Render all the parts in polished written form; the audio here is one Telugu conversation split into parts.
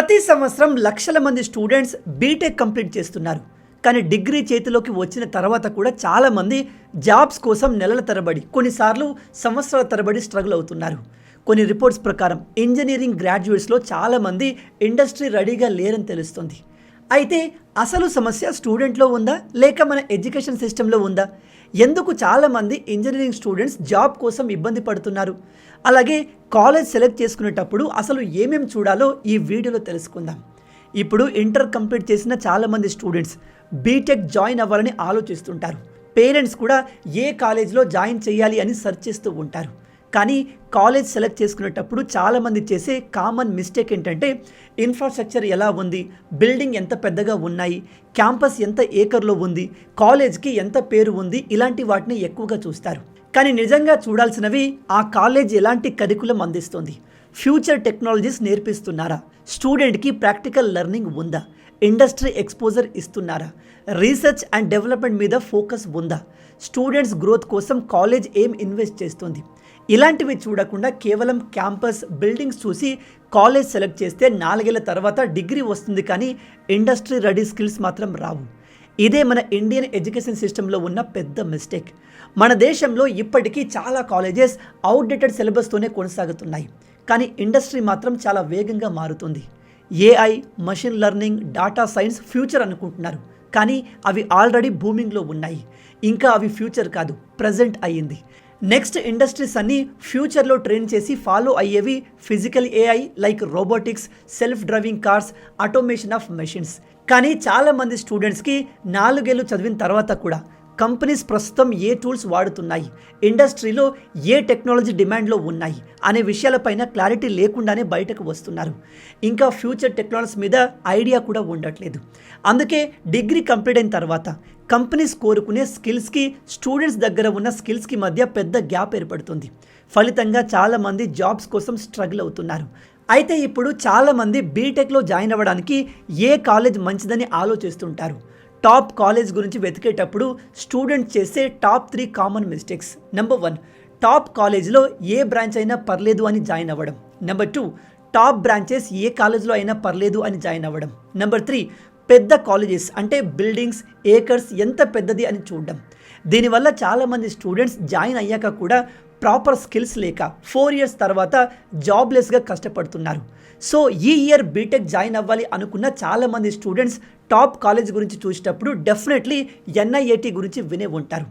ప్రతి సంవత్సరం లక్షల మంది స్టూడెంట్స్ బీటెక్ కంప్లీట్ చేస్తున్నారు. కానీ డిగ్రీ చేతిలోకి వచ్చిన తర్వాత కూడా చాలామంది జాబ్స్ కోసం నెలల తరబడి, కొన్నిసార్లు సంవత్సరాల తరబడి స్ట్రగుల్ అవుతున్నారు. కొన్ని రిపోర్ట్స్ ప్రకారం ఇంజనీరింగ్ గ్రాడ్యుయేట్స్లో చాలామంది ఇండస్ట్రీ రెడీగా లేరని తెలుస్తుంది. అయితే అసలు సమస్య స్టూడెంట్లో ఉందా లేక మన ఎడ్యుకేషన్ సిస్టంలో ఉందా? ఎందుకు చాలామంది ఇంజనీరింగ్ స్టూడెంట్స్ జాబ్ కోసం ఇబ్బంది పడుతున్నారు? అలాగే కాలేజ్ సెలెక్ట్ చేసుకునేటప్పుడు అసలు ఏమేమి చూడాలో ఈ వీడియోలో తెలుసుకుందాం. ఇప్పుడు ఇంటర్ కంప్లీట్ చేసిన చాలామంది స్టూడెంట్స్ బీటెక్ జాయిన్ అవ్వాలని ఆలోచిస్తుంటారు. పేరెంట్స్ కూడా ఏ కాలేజ్లో జాయిన్ చేయాలి అని సెర్చ్ చేస్తూ ఉంటారు. కానీ కాలేజ్ సెలెక్ట్ చేసుకునేటప్పుడు చాలామంది చేసే కామన్ మిస్టేక్ ఏంటంటే ఇన్ఫ్రాస్ట్రక్చర్ ఎలా ఉంది, బిల్డింగ్ ఎంత పెద్దగా ఉన్నాయి, క్యాంపస్ ఎంత ఏకర్లో ఉంది, కాలేజ్కి ఎంత పేరు ఉంది, ఇలాంటి వాటిని ఎక్కువగా చూస్తారు. కానీ నిజంగా చూడాల్సినవి ఆ కాలేజ్ ఎలాంటి కరికులం అందిస్తుంది, ఫ్యూచర్ టెక్నాలజీస్ నేర్పిస్తున్నారా, స్టూడెంట్కి ప్రాక్టికల్ లెర్నింగ్ ఉందా, ఇండస్ట్రీ ఎక్స్పోజర్ ఇస్తున్నారా, రీసెర్చ్ అండ్ డెవలప్మెంట్ మీద ఫోకస్ ఉందా, స్టూడెంట్స్ గ్రోత్ కోసం కాలేజ్ ఏం ఇన్వెస్ట్ చేస్తుంది. ఇలాంటివి చూడకుండా కేవలం క్యాంపస్, బిల్డింగ్స్ చూసి కాలేజ్ సెలెక్ట్ చేస్తే 4 ఏళ్ల తర్వాత డిగ్రీ వస్తుంది, కానీ ఇండస్ట్రీ రెడీ స్కిల్స్ మాత్రం రావు. ఇదే మన ఇండియన్ ఎడ్యుకేషన్ సిస్టంలో ఉన్న పెద్ద మిస్టేక్. మన దేశంలో ఇప్పటికీ చాలా కాలేజెస్ అవుట్డేటెడ్ సిలబస్తోనే కొనసాగుతున్నాయి. కానీ ఇండస్ట్రీ మాత్రం చాలా వేగంగా మారుతుంది. AI, machine learning, data science future అనుకుంటున్నారు, కానీ అవి ఆల్రెడీ బూమింగ్లో ఉన్నాయి. ఇంకా అవి ఫ్యూచర్ కాదు, ప్రజెంట్ అయ్యింది. నెక్స్ట్ ఇండస్ట్రీస్ అన్నీ ఫ్యూచర్లో ట్రైన్ చేసి ఫాలో అయ్యేవి physical AI like robotics, self driving cars, automation of machines. కానీ చాలామంది స్టూడెంట్స్కి 4 ఏళ్ళు చదివిన తర్వాత కూడా కంపెనీస్ ప్రస్తుతం ఏ టూల్స్ వాడుతున్నాయి, ఇండస్ట్రీలో ఏ టెక్నాలజీ డిమాండ్లో ఉన్నాయి అనే విషయాలపైన క్లారిటీ లేకుండానే బయటకు వస్తున్నారు. ఇంకా ఫ్యూచర్ టెక్నాలజీస్ మీద ఐడియా కూడా ఉండట్లేదు. అందుకే డిగ్రీ కంప్లీట్ అయిన తర్వాత కంపెనీస్ కోరుకునే స్కిల్స్కి, స్టూడెంట్స్ దగ్గర ఉన్న స్కిల్స్కి మధ్య పెద్ద గ్యాప్ ఏర్పడుతుంది. ఫలితంగా చాలామంది జాబ్స్ కోసం స్ట్రగుల్ అవుతున్నారు. అయితే ఇప్పుడు చాలామంది బీటెక్లో జాయిన్ అవ్వడానికి ఏ కాలేజ్ మంచిదని ఆలోచిస్తుంటారు. టాప్ కాలేజ్ గురించి వెతికేటప్పుడు స్టూడెంట్స్ చేసే top 3 common mistakes. Number 1, top కాలేజ్లో ఏ బ్రాంచ్ అయినా పర్లేదు అని జాయిన్ అవ్వడం. నెంబర్ 2, టాప్ బ్రాంచెస్ ఏ కాలేజ్లో అయినా పర్లేదు అని జాయిన్ అవ్వడం. నెంబర్ 3, పెద్ద కాలేజెస్ అంటే బిల్డింగ్స్, ఏకర్స్ ఎంత పెద్దది అని చూడడం. దీనివల్ల చాలామంది స్టూడెంట్స్ జాయిన్ అయ్యాక కూడా ప్రాపర్ స్కిల్స్ లేక 4 ఇయర్స్ తర్వాత జాబ్లెస్గా కష్టపడుతున్నారు. సో ఈ ఇయర్ బీటెక్ జాయిన్ అవ్వాలి అనుకున్న చాలామంది స్టూడెంట్స్ టాప్ కాలేజ్ గురించి చూసేటప్పుడు డెఫినెట్లీ ఎన్ఐఏటి గురించి వినే ఉంటారు.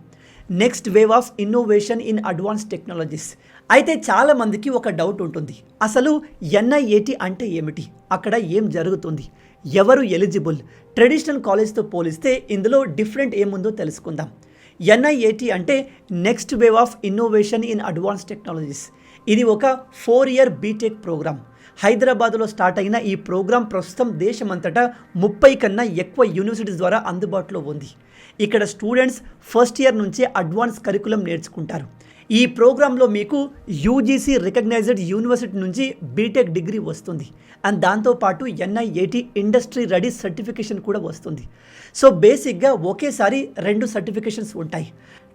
Next wave of innovation in advance technologies. అయితే చాలామందికి ఒక డౌట్ ఉంటుంది, అసలు ఎన్ఐఏటి అంటే ఏమిటి, అక్కడ ఏం జరుగుతుంది, ఎవరు ఎలిజిబుల్, ట్రెడిషనల్ కాలేజ్తో పోలిస్తే ఇందులో డిఫరెంట్ ఏముందో తెలుసుకుందాం. ఎన్ఐఏటి అంటే next wave of innovation in advance technologies. ఇది ఒక 4 ఇయర్ బీటెక్ ప్రోగ్రామ్. హైదరాబాద్లో స్టార్ట్ అయిన ఈ ప్రోగ్రాం ప్రస్తుతం దేశమంతటా 30 కన్నా ఎక్కువ యూనివర్సిటీస్ ద్వారా అందుబాటులో ఉంది. ఇక్కడ స్టూడెంట్స్ ఫస్ట్ ఇయర్ నుంచే అడ్వాన్స్ కరికులం నేర్చుకుంటారు. ఈ ప్రోగ్రాంలో మీకు యూజీసీ రికగ్నైజ్డ్ యూనివర్సిటీ నుంచి బీటెక్ డిగ్రీ వస్తుంది. అండ్ దాంతోపాటు ఎన్ఐఏటి ఇండస్ట్రీ రెడీ సర్టిఫికేషన్ కూడా వస్తుంది. సో బేసిక్గా ఒకేసారి 2 సర్టిఫికేషన్స్ ఉంటాయి.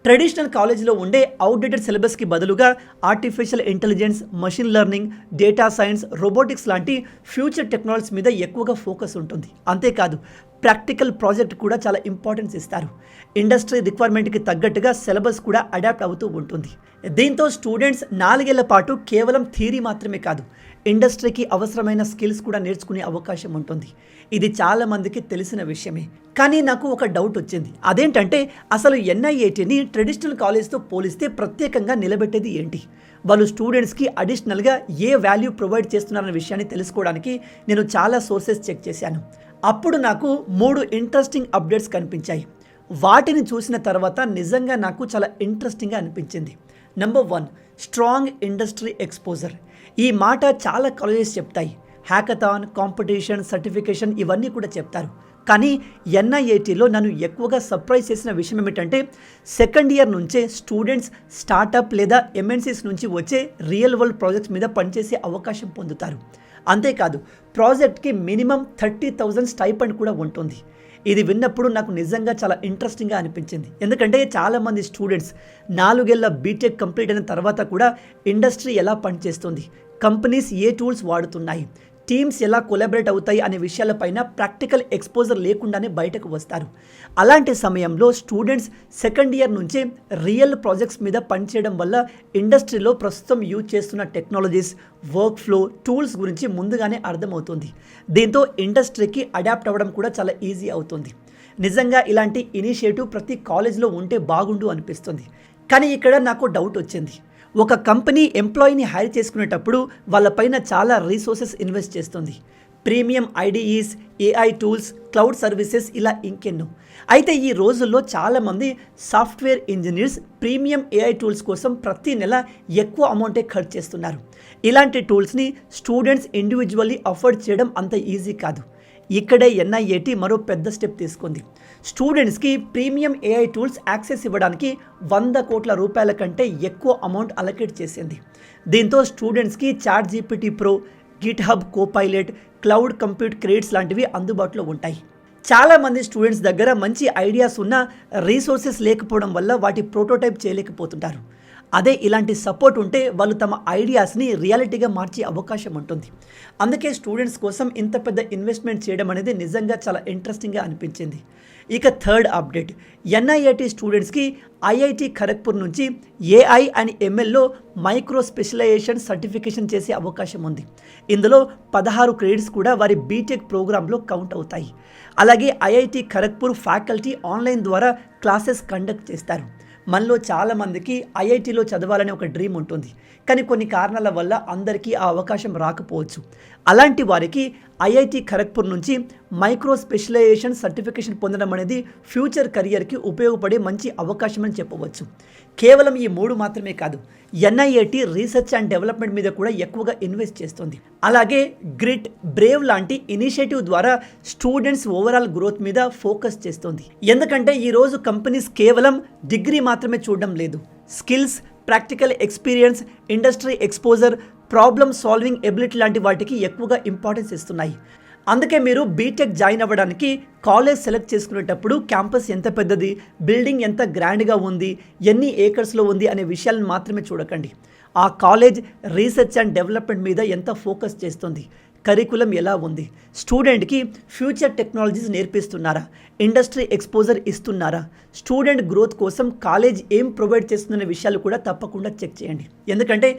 ట్రెడిషనల్ కాలేజ్లో ఉండే అవుట్డేటెడ్ సిలబస్కి బదులుగా artificial intelligence, machine learning, data science, robotics లాంటి ఫ్యూచర్ టెక్నాలజీస్ మీద ఎక్కువగా ఫోకస్ ఉంటుంది. అంతేకాదు ప్రాక్టికల్ ప్రాజెక్ట్ కూడా చాలా ఇంపార్టెన్స్ ఇస్తారు. ఇండస్ట్రీ రిక్వైర్మెంట్కి తగ్గట్టుగా సిలబస్ కూడా అడాప్ట్ అవుతూ ఉంటుంది. దీంతో స్టూడెంట్స్ 4 ఏళ్ల పాటు కేవలం థియరీ మాత్రమే కాదు, ఇండస్ట్రీకి అవసరమైన స్కిల్స్ కూడా నేర్చుకునే అవకాశం ఉంటుంది. ఇది చాలామందికి తెలిసిన విషయమే. కానీ నాకు ఒక డౌట్ వచ్చింది, అదేంటంటే అసలు ఎన్ఐఏటిని ట్రెడిషనల్ కాలేజ్తో పోలిస్తే ప్రత్యేకంగా నిలబెట్టేది ఏంటి, వాళ్ళు స్టూడెంట్స్కి అడిషనల్గా ఏ వాల్యూ ప్రొవైడ్ చేస్తున్నారన్న విషయాన్ని తెలుసుకోవడానికి నేను చాలా సోర్సెస్ చెక్ చేశాను. అప్పుడు నాకు 3 ఇంట్రెస్టింగ్ అప్డేట్స్ కనిపించాయి. వాటిని చూసిన తర్వాత నిజంగా నాకు చాలా ఇంట్రెస్టింగ్గా అనిపించింది. Number 1, strong industry exposure. ఈ మాట చాలా కాలేజెస్ చెప్తాయి. హ్యాకథాన్, కాంపిటీషన్, సర్టిఫికేషన్ ఇవన్నీ కూడా చెప్తారు. కానీ ఎన్ఐఏటిలో నన్ను ఎక్కువగా సర్ప్రైజ్ చేసిన విషయం ఏమిటంటే సెకండ్ ఇయర్ నుంచే స్టూడెంట్స్ స్టార్టప్ లేదా ఎంఎన్సీస్ నుంచి వచ్చే రియల్ వరల్డ్ ప్రాజెక్ట్స్ మీద పనిచేసే అవకాశం పొందుతారు. అంతేకాదు ప్రాజెక్ట్కి మినిమం 30,000 స్టైపెండ్ కూడా ఉంటుంది. ఇది విన్నప్పుడు నాకు నిజంగా చాలా ఇంట్రెస్టింగ్గా అనిపించింది. ఎందుకంటే చాలామంది స్టూడెంట్స్ 4 ఏళ్ల బీటెక్ కంప్లీట్ అయిన తర్వాత కూడా ఇండస్ట్రీ ఎలా పనిచేస్తుంది, కంపెనీస్ ఏ టూల్స్ వాడుతున్నాయి, టీమ్స్ ఎలా కొలాబరేట్ అవుతాయి అనే విషయాలపైన ప్రాక్టికల్ ఎక్స్పోజర్ లేకుండానే బయటకు వస్తారు. అలాంటి సమయంలో స్టూడెంట్స్ సెకండ్ ఇయర్ నుంచే రియల్ ప్రాజెక్ట్స్ మీద పనిచేయడం వల్ల ఇండస్ట్రీలో ప్రస్తుతం యూజ్ చేస్తున్న టెక్నాలజీస్, వర్క్ ఫ్లో, టూల్స్ గురించి ముందుగానే అర్థమవుతుంది. దీంతో ఇండస్ట్రీకి అడాప్ట్ అవ్వడం కూడా చాలా ఈజీ అవుతుంది. నిజంగా ఇలాంటి ఇనిషియేటివ్ ప్రతి కాలేజ్లో ఉంటే బాగుండు అనిపిస్తుంది. కానీ ఇక్కడ నాకు డౌట్ వచ్చింది. ఒక కంపెనీ ఎంప్లాయీని హైర్ చేసుకునేటప్పుడు వాళ్ళపైన చాలా రీసోర్సెస్ ఇన్వెస్ట్ చేస్తుంది. Premium IDEs, AI tools, cloud services, ఇలా ఇంకెన్నో. అయితే ఈ రోజుల్లో చాలామంది software engineers premium AI tools కోసం ప్రతి నెల ఎక్కువ అమౌంటే ఖర్చు చేస్తున్నారు. ఇలాంటి టూల్స్ని స్టూడెంట్స్ ఇండివిజువల్లీ అఫోర్డ్ చేయడం అంత ఈజీ కాదు. ఇక్కడే ఎన్ఐఏటి మరో పెద్ద స్టెప్ తీసుకుంది. స్టూడెంట్స్కి ప్రీమియం ఏఐ టూల్స్ యాక్సెస్ ఇవ్వడానికి 100 కోట్ల రూపాయల కంటే ఎక్కువ అమౌంట్ అలొకేట్ చేసింది. దీంతో స్టూడెంట్స్కి ChatGPT pro, GitHub Copilot, cloud compute credits లాంటివి అందుబాటులో ఉంటాయి. చాలామంది స్టూడెంట్స్ దగ్గర మంచి ఐడియాస్ ఉన్న రీసోర్సెస్ లేకపోవడం వల్ల వాటి ప్రోటోటైప్ చేయలేకపోతుంటారు. అదే ఇలాంటి సపోర్ట్ ఉంటే వాళ్ళు తమ ఐడియాస్ని రియాలిటీగా మార్చే అవకాశం ఉంటుంది. అందుకే స్టూడెంట్స్ కోసం ఇంత పెద్ద ఇన్వెస్ట్మెంట్ చేయడం అనేది నిజంగా చాలా ఇంట్రెస్టింగ్గా అనిపించింది. ఇక థర్డ్ అప్డేట్, ఎన్ఐఐటి స్టూడెంట్స్కి ఐఐటి ఖరగ్పూర్ నుంచి ఏఐ అండ్ ఎంఎల్లో మైక్రో స్పెషలైజేషన్ సర్టిఫికేషన్ చేసే అవకాశం ఉంది. ఇందులో 16 క్రెడిట్స్ కూడా వారి బీటెక్ ప్రోగ్రాంలో కౌంట్ అవుతాయి. అలాగే ఐఐటి ఖరగ్పూర్ ఫ్యాకల్టీ ఆన్లైన్ ద్వారా క్లాసెస్ కండక్ట్ చేస్తారు. మనలో చాలామందికి ఐఐటీలో చదవాలనే ఒక డ్రీమ్ ఉంటుంది. కానీ కొన్ని కారణాల వల్ల అందరికీ ఆ అవకాశం రాకపోవచ్చు. అలాంటి వారికి ఐఐటి ఖరగ్పూర్ నుంచి మైక్రో స్పెషలైజేషన్ సర్టిఫికేషన్ పొందడం అనేది ఫ్యూచర్ కెరియర్కి ఉపయోగపడే మంచి అవకాశం అని చెప్పవచ్చు. కేవలం ఈ 3 మాత్రమే కాదు, ఎన్ఐఏటి రీసెర్చ్ అండ్ డెవలప్మెంట్ మీద కూడా ఎక్కువగా ఇన్వెస్ట్ చేస్తుంది. అలాగే గ్రిట్, బ్రేవ్ లాంటి ఇనిషియేటివ్ ద్వారా స్టూడెంట్స్ ఓవరాల్ గ్రోత్ మీద ఫోకస్ చేస్తుంది. ఎందుకంటే ఈరోజు కంపెనీస్ కేవలం డిగ్రీ మాత్రమే చూడడం లేదు. Skills, practical experience, industry exposure, problem solving ability లాంటి వాటికి ఎక్కువగా ఇంపార్టెన్స్ ఇస్తున్నాయి. అందుకే మీరు బీటెక్ జాయిన్ అవ్వడానికి కాలేజ్ సెలెక్ట్ చేసుకునేటప్పుడు క్యాంపస్ ఎంత పెద్దది, బిల్డింగ్ ఎంత గ్రాండ్గా ఉంది, ఎన్ని ఏకర్స్లో ఉంది అనే విషయాలను మాత్రమే చూడకండి. ఆ కాలేజ్ రీసెర్చ్ అండ్ డెవలప్మెంట్ మీద ఎంత ఫోకస్ చేస్తుంది, కరికులం ఎలా ఉంది, స్టూడెంట్కి ఫ్యూచర్ టెక్నాలజీస్ నేర్పిస్తున్నారా, ఇండస్ట్రీ ఎక్స్పోజర్ ఇస్తున్నారా, స్టూడెంట్ గ్రోత్ కోసం కాలేజ్ ఏం ప్రొవైడ్ చేస్తుందనే విషయాలు కూడా తప్పకుండా చెక్ చేయండి. ఎందుకంటే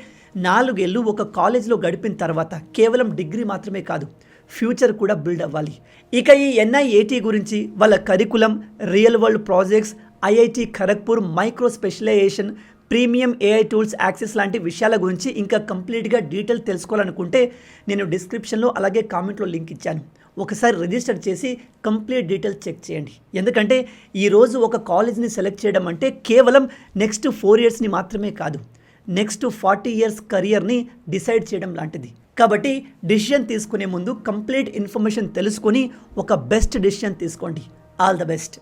4 ఏళ్ళు ఒక కాలేజ్లో గడిపిన తర్వాత కేవలం డిగ్రీ మాత్రమే కాదు, ఫ్యూచర్ కూడా బిల్డ్ అవ్వాలి. ఇక ఈ ఎన్ఐఏటి గురించి, వాళ్ళ curriculum, real world projects, IIT Kharagpur micro specialization, premium AI tools access లాంటి విషయాల గురించి ఇంకా కంప్లీట్గా డీటెయిల్ తెలుసుకోవాలనుకుంటే నేను డిస్క్రిప్షన్లో అలాగే కామెంట్లో లింక్ ఇచ్చాను. ఒకసారి రిజిస్టర్ చేసి కంప్లీట్ డీటెయిల్స్ చెక్ చేయండి. ఎందుకంటే ఈరోజు ఒక కాలేజ్ని సెలెక్ట్ చేయడం అంటే కేవలం నెక్స్ట్ 4 ఇయర్స్ని మాత్రమే కాదు, నెక్స్ట్ 40 ఇయర్స్ కెరియర్ని డిసైడ్ చేయడం లాంటిది. కాబట్టి డిసిషన్ తీసుకునే ముందు కంప్లీట్ ఇన్ఫర్మేషన్ తెలుసుకొని ఒక బెస్ట్ డిసిషన్ తీసుకోండి. All the best.